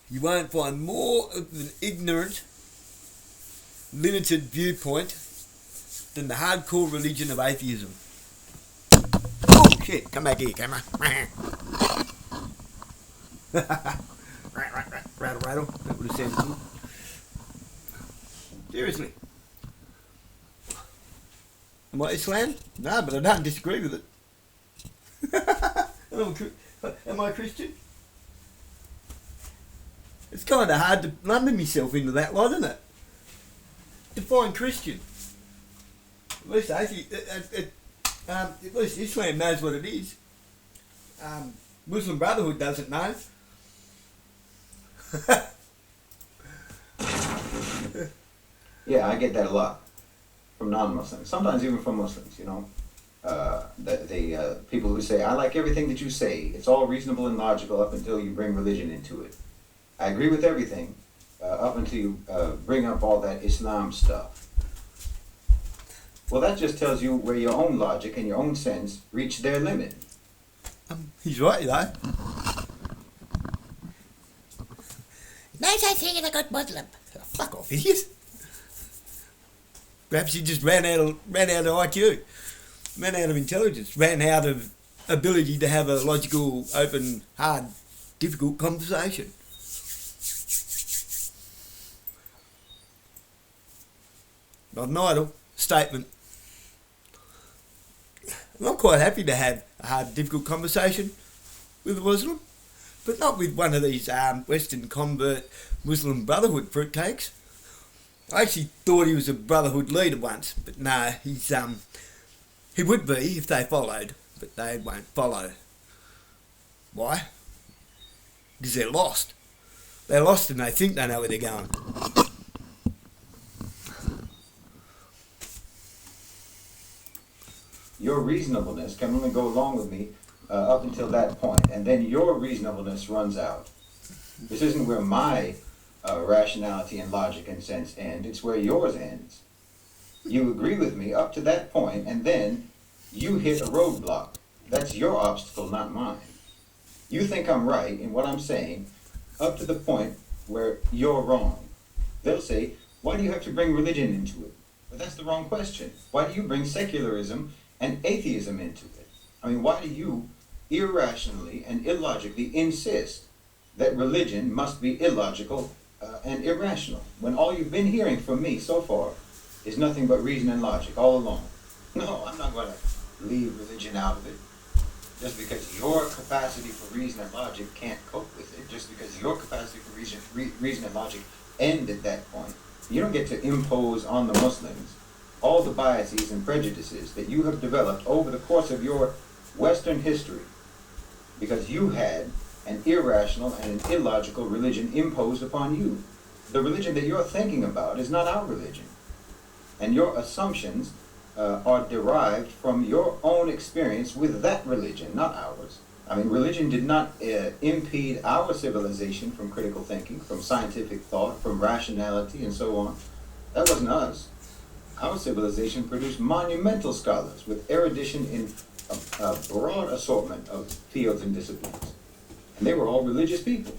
You won't find more of an ignorant, limited viewpoint than the hardcore religion of atheism. Oh shit, come back here, camera. Rattle, rattle. That would have sounded good. Seriously. Am I Islam? No, but I don't disagree with it. Am I Christian? It's kind of hard to lumber myself into that lot, isn't it? Define Christian. At least at least Islam knows what it is. Muslim Brotherhood doesn't know. Yeah, I get that a lot from non-Muslims. Sometimes even from Muslims, you know. The people who say, I like everything that you say. It's all reasonable and logical up until you bring religion into it. I agree with everything up until you bring up all that Islam stuff. Well, that just tells you where your own logic and your own sense reach their limit. He's right, though. No such thing as a good Muslim. Oh, fuck off, idiot. Perhaps he just ran out of IQ, ran out of intelligence, ran out of ability to have a logical, open, hard, difficult conversation. Not an idle statement. And I'm quite happy to have a hard, difficult conversation with a Muslim, but not with one of these Western convert Muslim Brotherhood fruitcakes. I actually thought he was a Brotherhood leader once, but no, he would be if they followed, but they won't follow. Why? Because they're lost. They're lost and they think they know where they're going. Your reasonableness can only go along with me up until that point, and then your reasonableness runs out. This isn't where my rationality and logic and sense end, it's where yours ends. You agree with me up to that point, and then you hit a roadblock. That's your obstacle, not mine. You think I'm right in what I'm saying up to the point where you're wrong. They'll say, why do you have to bring religion into it? But that's the wrong question. Why do you bring secularism and atheism into it? I mean, why do you irrationally and illogically insist that religion must be illogical and irrational, when all you've been hearing from me so far is nothing but reason and logic all along? No, I'm not going to leave religion out of it. Just because your capacity for reason and logic can't cope with it, just because your capacity for reason and logic end at that point, you don't get to impose on the Muslims all the biases and prejudices that you have developed over the course of your Western history, because you had an irrational and an illogical religion imposed upon you. The religion that you're thinking about is not our religion. And your assumptions are derived from your own experience with that religion, not ours. I mean, religion did not impede our civilization from critical thinking, from scientific thought, from rationality, and so on. That wasn't us. Our civilization produced monumental scholars with erudition in a broad assortment of fields and disciplines. And they were all religious people.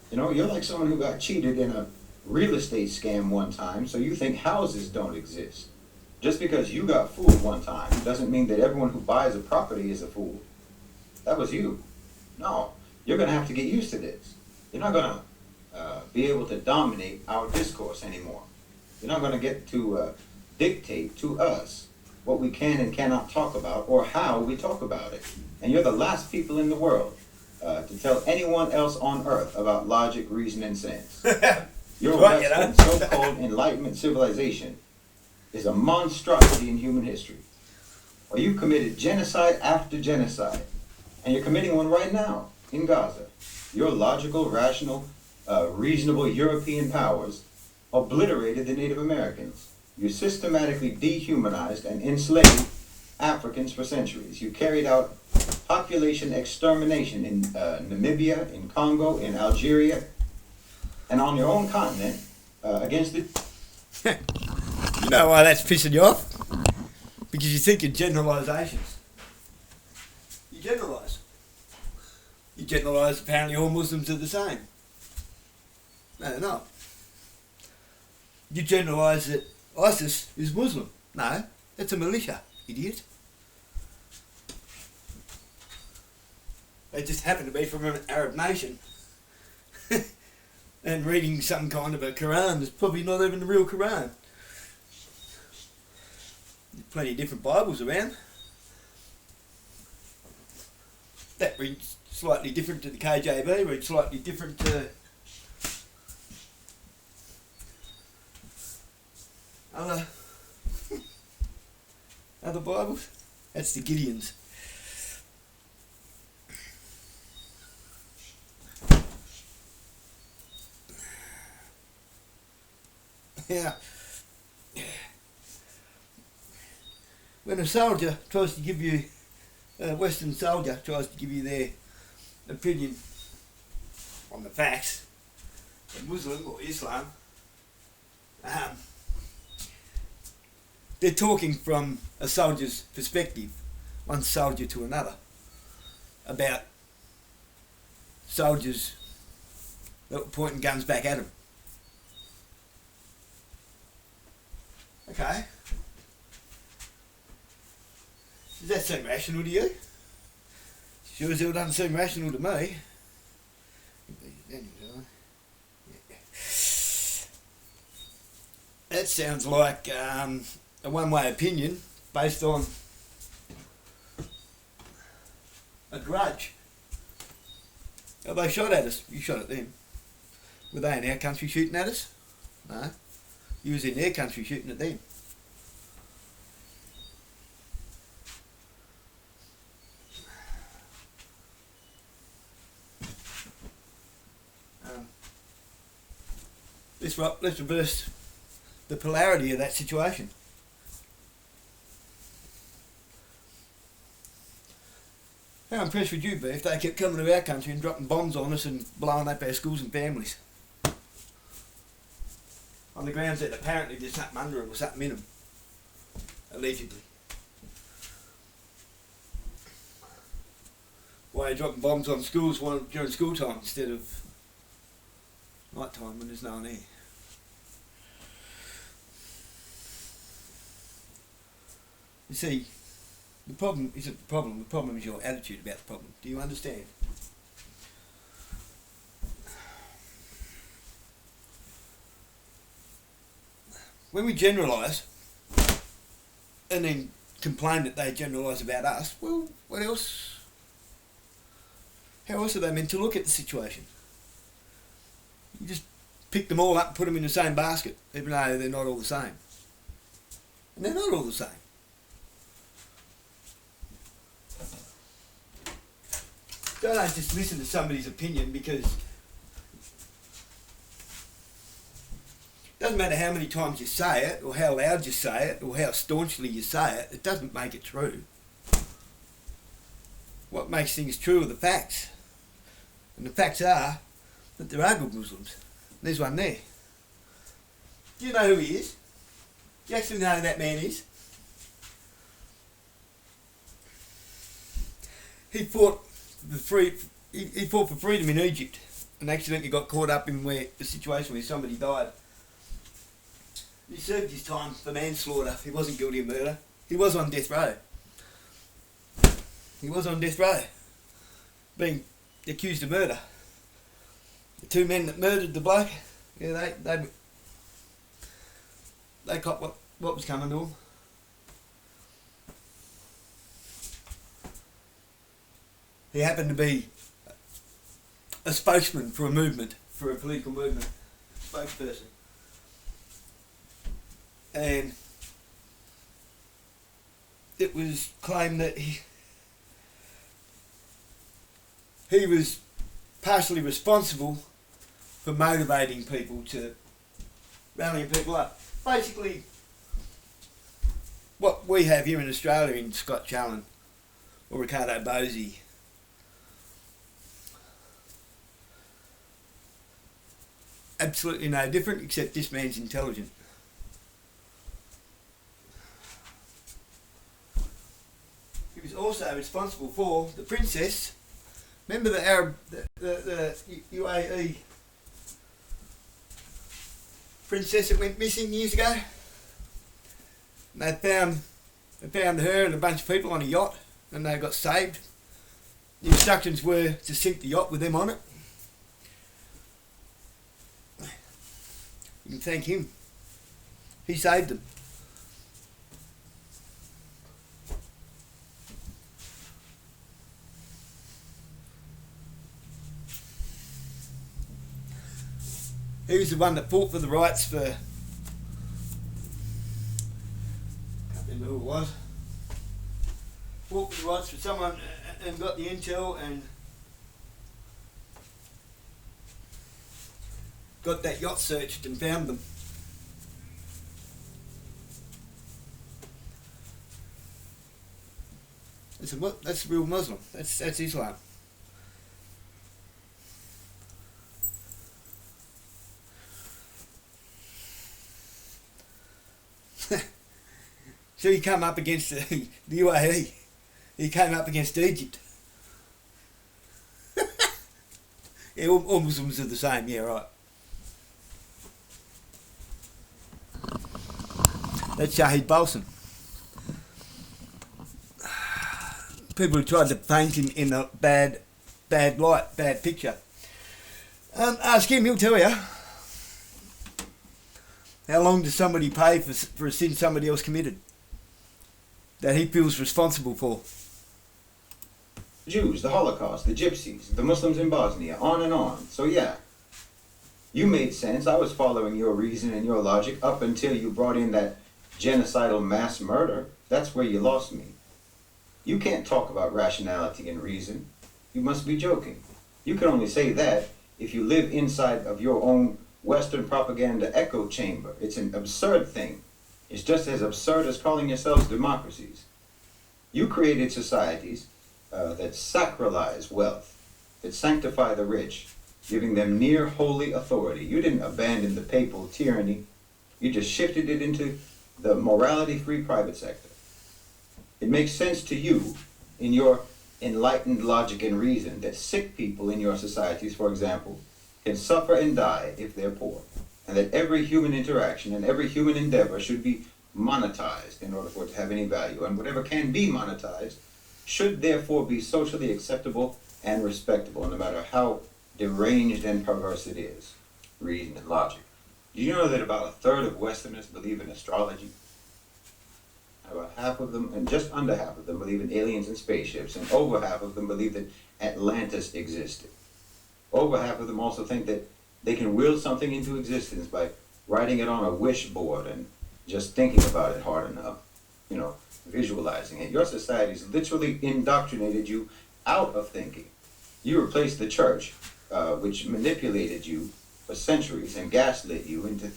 You know, you're like someone who got cheated in a real estate scam one time, so you think houses don't exist. Just because you got fooled one time doesn't mean that everyone who buys a property is a fool. That was you. No, you're going to have to get used to this. You're not going to be able to dominate our discourse anymore. You're not going to get to dictate to us what we can and cannot talk about or how we talk about it. And you're the last people in the world to tell anyone else on earth about logic, reason, and sense. Your Western so-called Enlightenment civilization is a monstrosity in human history. Or you've committed genocide after genocide, and you're committing one right now in Gaza. Your logical, rational, reasonable European powers obliterated the Native Americans. You systematically dehumanized and enslaved Africans for centuries. You carried out population extermination in Namibia, in Congo, in Algeria, and on your own continent against the... You know why that's pissing you off? Because you think in generalisations. You generalise. You generalise apparently all Muslims are the same. No, they're not. You generalise that ISIS is Muslim. No, it's a militia, idiot. They just happen to be from an Arab nation. And reading some kind of a Quran that's probably not even the real Quran. There's plenty of different Bibles around. That reads slightly different to the KJV, reads slightly different to other Bibles. That's the Gideons. Yeah. When a soldier tries to give you, a Western soldier tries to give you their opinion on the facts, a Muslim or Islam, they're talking from a soldier's perspective, one soldier to another, about soldiers that were pointing guns back at them. Okay. Does that seem rational to you? Sure as hell doesn't seem rational to me. That sounds like a one-way opinion based on a grudge. Oh, they shot at us. You shot at them. Were they in our country shooting at us? No. You was in their country shooting at them. Let's reverse the polarity of that situation. How impressed would you be if they kept coming to our country and dropping bombs on us and blowing up our schools and families? On the grounds that apparently there's something under them or something in them. Allegedly. Why are you dropping bombs on schools during school time instead of night time when there's no one there? You see, the problem isn't the problem is your attitude about the problem. Do you understand? When we generalise and then complain that they generalise about us, well, what else? How else are they meant to look at the situation? You just pick them all up and put them in the same basket, even though they're not all the same. And they're not all the same. Don't just listen to somebody's opinion, because it doesn't matter how many times you say it, or how loud you say it, or how staunchly you say it, it doesn't make it true. What makes things true are the facts. And the facts are that there are good Muslims. There's one there. Do you know who he is? Do you actually know who that man is? He fought for freedom in Egypt and accidentally got caught up in the situation where somebody died. He served his time for manslaughter. He wasn't guilty of murder. He was on death row. He was on death row, being accused of murder. The two men that murdered the bloke, yeah, they caught what was coming to them. He happened to be a spokesman for a movement, for a political movement, spokesperson. And it was claimed that he was partially responsible for motivating people to rallying people up. Basically, what we have here in Australia in Scott Challen or Ricardo Bosey, absolutely no different, except this man's intelligent. He was also responsible for the princess. Remember the UAE princess that went missing years ago. And they found her and a bunch of people on a yacht, and they got saved. The instructions were to sink the yacht with them on it. You can thank him. He saved them. He was the one that fought for the rights for... I can't remember who it was. Fought for the rights for someone and got the intel and got that yacht searched and found them. That's a real Muslim. That's Islam. So he came up against the UAE. He came up against Egypt. Yeah, all Muslims are the same, yeah, right. That's Shahid Balsam. People who tried to paint him in a bad light, bad picture. Ask him, he'll tell you. How long does somebody pay for a sin somebody else committed that he feels responsible for? Jews, the Holocaust, the Gypsies, the Muslims in Bosnia, on and on. So yeah, you made sense. I was following your reason and your logic up until you brought in that genocidal mass murder. That's where you lost me. You can't talk about rationality and reason. You must be joking. You can only say that if you live inside of your own Western propaganda echo chamber. It's an absurd thing. It's just as absurd as calling yourselves democracies. You created societies that sacralize wealth, that sanctify the rich, giving them near holy authority. You didn't abandon the papal tyranny. You just shifted it into the morality-free private sector. It makes sense to you, in your enlightened logic and reason, that sick people in your societies, for example, can suffer and die if they're poor, and that every human interaction and every human endeavor should be monetized in order for it to have any value, and whatever can be monetized should therefore be socially acceptable and respectable, no matter how deranged and perverse it is. Reason and logic. Do you know that about a third of Westerners believe in astrology? About half of them, and just under half of them, believe in aliens and spaceships, and over half of them believe that Atlantis existed. Over half of them also think that they can will something into existence by writing it on a wish board and just thinking about it hard enough, visualizing it. Your society's literally indoctrinated you out of thinking. You replaced the church, which manipulated you for centuries and gaslit you into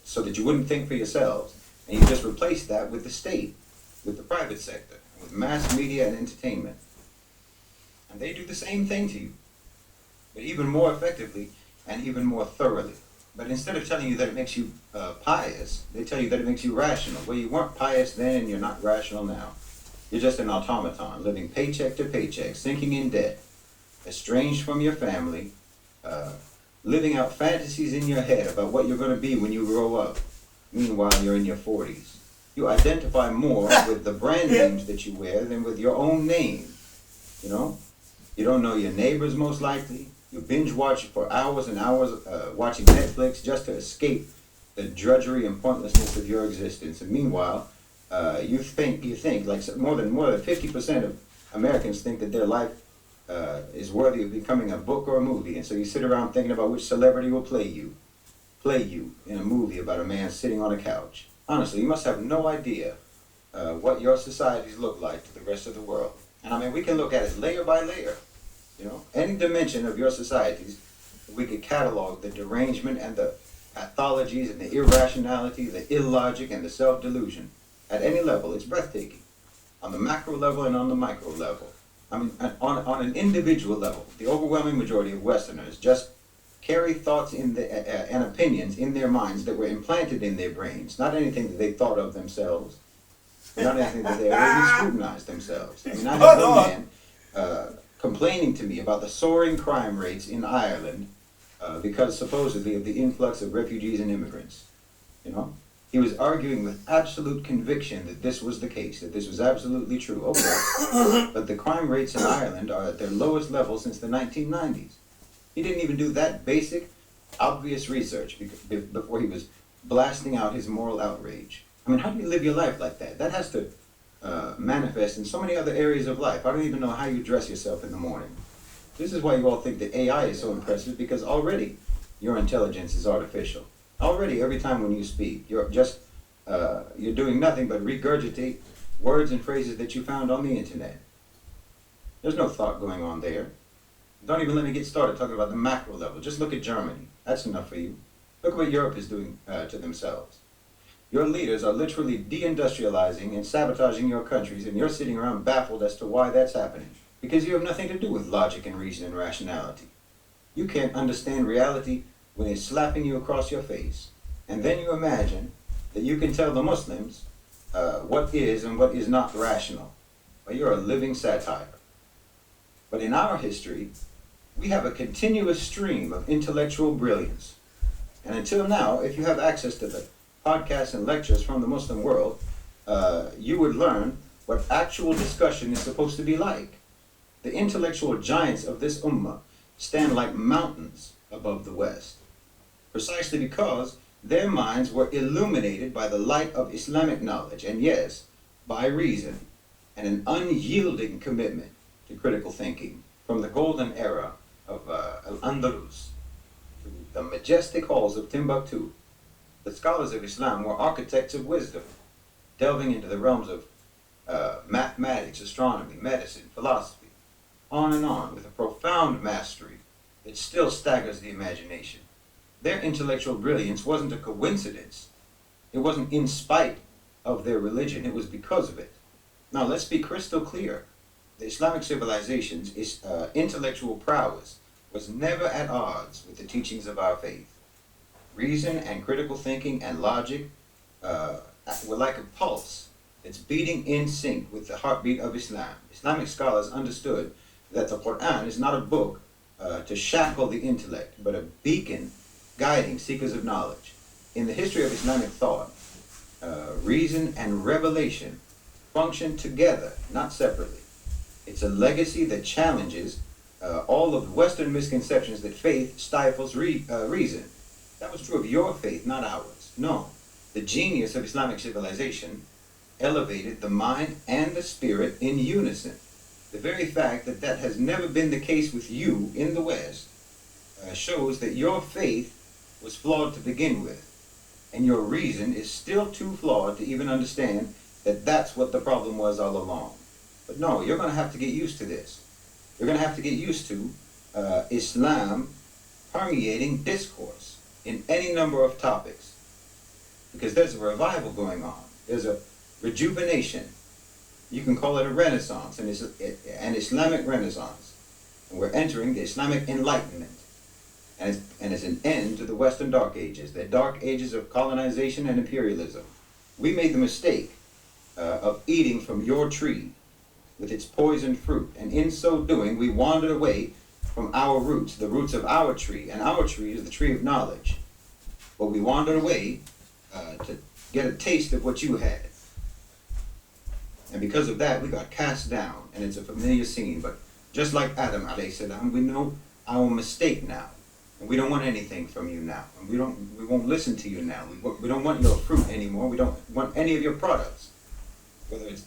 so that you wouldn't think for yourselves. And you just replace that with the state, with the private sector, with mass media and entertainment. And they do the same thing to you, but even more effectively and even more thoroughly. But instead of telling you that it makes you pious, they tell you that it makes you rational. Well, you weren't pious then and you're not rational now. You're just an automaton, living paycheck to paycheck, sinking in debt, estranged from your family, living out fantasies in your head about what you're going to be when you grow up. Meanwhile, you're in your 40s. You identify more with the brand names that you wear than with your own name. You don't know your neighbors most likely. You binge watch for hours and hours watching Netflix just to escape the drudgery and pointlessness of your existence. And meanwhile, you think like more than 50% of Americans think that their life is worthy of becoming a book or a movie. And so you sit around thinking about which celebrity will play you in a movie about a man sitting on a couch. Honestly, you must have no idea what your societies look like to the rest of the world. And I mean, we can look at it layer by layer. Any dimension of your societies, we could catalog the derangement and the pathologies and the irrationality, the illogic and the self-delusion. At any level, it's breathtaking. On the macro level and on the micro level. I mean, on an individual level, the overwhelming majority of Westerners just carry thoughts and opinions in their minds that were implanted in their brains, not anything that they thought of themselves, not anything that they ever scrutinized themselves. I mean, I had one man complaining to me about the soaring crime rates in Ireland because supposedly of the influx of refugees and immigrants. You know, he was arguing with absolute conviction that this was the case, that this was absolutely true. Okay, but the crime rates in Ireland are at their lowest level since the 1990s. He didn't even do that basic, obvious research before he was blasting out his moral outrage. I mean, how do you live your life like that? That has to manifest in so many other areas of life. I don't even know how you dress yourself in the morning. This is why you all think that AI is so impressive, because already your intelligence is artificial. Already, every time when you speak, you're doing nothing but regurgitate words and phrases that you found on the internet. There's no thought going on there. Don't even let me get started talking about the macro level. Just look at Germany. That's enough for you. Look what Europe is doing to themselves. Your leaders are literally deindustrializing and sabotaging your countries, and you're sitting around baffled as to why that's happening. Because you have nothing to do with logic and reason and rationality. You can't understand reality when it's slapping you across your face. And then you imagine that you can tell the Muslims what is and what is not rational. Well, you're a living satire. But in our history, we have a continuous stream of intellectual brilliance. And until now, if you have access to the podcasts and lectures from the Muslim world, you would learn what actual discussion is supposed to be like. The intellectual giants of this ummah stand like mountains above the West, precisely because their minds were illuminated by the light of Islamic knowledge, and yes, by reason, and an unyielding commitment to critical thinking from the golden era of Al-Andalus to the majestic halls of Timbuktu. The scholars of Islam were architects of wisdom, delving into the realms of mathematics, astronomy, medicine, philosophy, on and on, with a profound mastery that still staggers the imagination. Their intellectual brilliance wasn't a coincidence. It wasn't in spite of their religion. It was because of it. Now, let's be crystal clear. The Islamic civilization's intellectual prowess was never at odds with the teachings of our faith. Reason and critical thinking and logic were like a pulse that's beating in sync with the heartbeat of Islam. Islamic scholars understood that the Quran is not a book to shackle the intellect, but a beacon guiding seekers of knowledge. In the history of Islamic thought, reason and revelation function together, not separately. It's a legacy that challenges all of the Western misconceptions that faith stifles reason. That was true of your faith, not ours. No, the genius of Islamic civilization elevated the mind and the spirit in unison. The very fact that that has never been the case with you in the West shows that your faith was flawed to begin with, and your reason is still too flawed to even understand that that's what the problem was all along. But no, you're going to have to get used to this. You're going to have to get used to Islam permeating discourse in any number of topics, because there's a revival going on. There's a rejuvenation. You can call it a renaissance, and it's an Islamic renaissance. And we're entering the Islamic Enlightenment. And it's an end to the Western Dark Ages, the dark ages of colonization and imperialism. We made the mistake of eating from your tree with its poisoned fruit, and in so doing, we wandered away from our roots, the roots of our tree, and our tree is the tree of knowledge. But we wandered away to get a taste of what you had. And because of that, we got cast down, and it's a familiar scene. But just like Adam alayhi salam, we know our mistake now. And we don't want anything from you now. And we won't listen to you now. We don't want your fruit anymore. We don't want any of your products, whether it's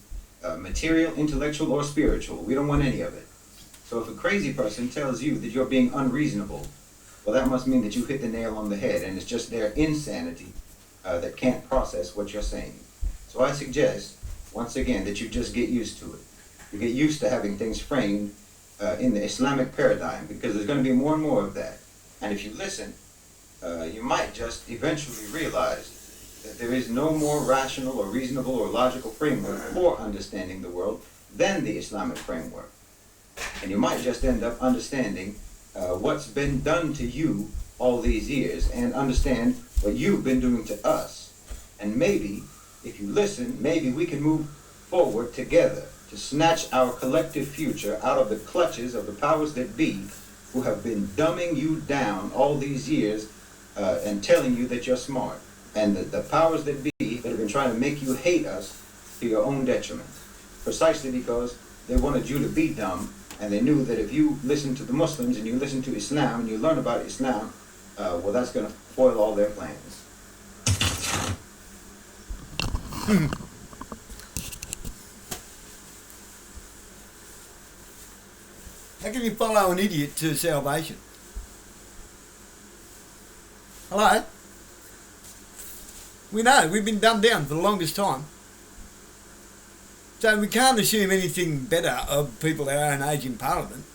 material, intellectual, or spiritual. We don't want any of it. So if a crazy person tells you that you're being unreasonable, well, that must mean that you hit the nail on the head, and it's just their insanity that can't process what you're saying. So I suggest, once again, that you just get used to it. You get used to having things framed in the Islamic paradigm, because there's going to be more and more of that. And if you listen, you might just eventually realize that there is no more rational or reasonable or logical framework for understanding the world than the Islamic framework. And you might just end up understanding what's been done to you all these years, and understand what you've been doing to us. And maybe, if you listen, maybe we can move forward together to snatch our collective future out of the clutches of the powers that be, who have been dumbing you down all these years and telling you that you're smart. And the powers that be that have been trying to make you hate us to your own detriment. Precisely because they wanted you to be dumb, and they knew that if you listen to the Muslims and you listen to Islam and you learn about Islam, well, that's going to foil all their plans. How can you follow an idiot to salvation? Hello? We know, we've been dumbed down for the longest time. So we can't assume anything better of people our own age in Parliament.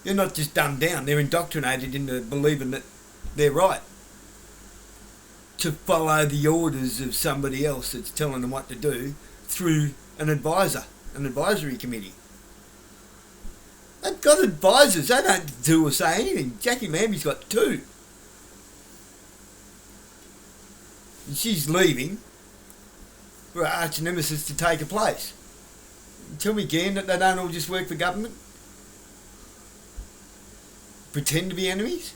They're not just dumbed down, they're indoctrinated into believing that they're right. To follow the orders of somebody else that's telling them what to do through an advisor, an advisory committee. They've got advisors, they don't do or say anything. Jackie Lambie's got 2. And she's leaving for her arch nemesis to take her place. Tell me again that they don't all just work for government? Pretend to be enemies?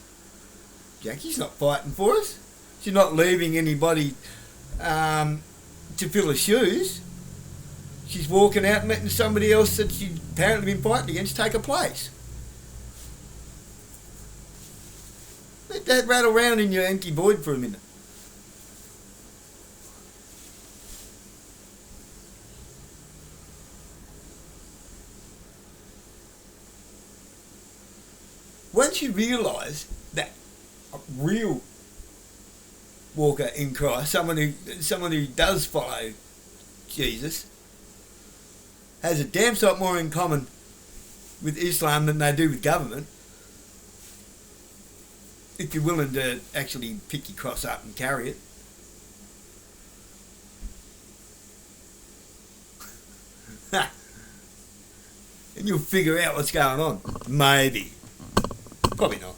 Jackie's not fighting for us. She's not leaving anybody to fill her shoes. She's walking out and letting somebody else that she's apparently been fighting against take her place. Let that rattle around in your empty void for a minute. Once you realise that a real walker in Christ, someone who does follow Jesus, has a damn sight more in common with Islam than they do with government, if you're willing to actually pick your cross up and carry it. And you'll figure out what's going on. Maybe. Probably not.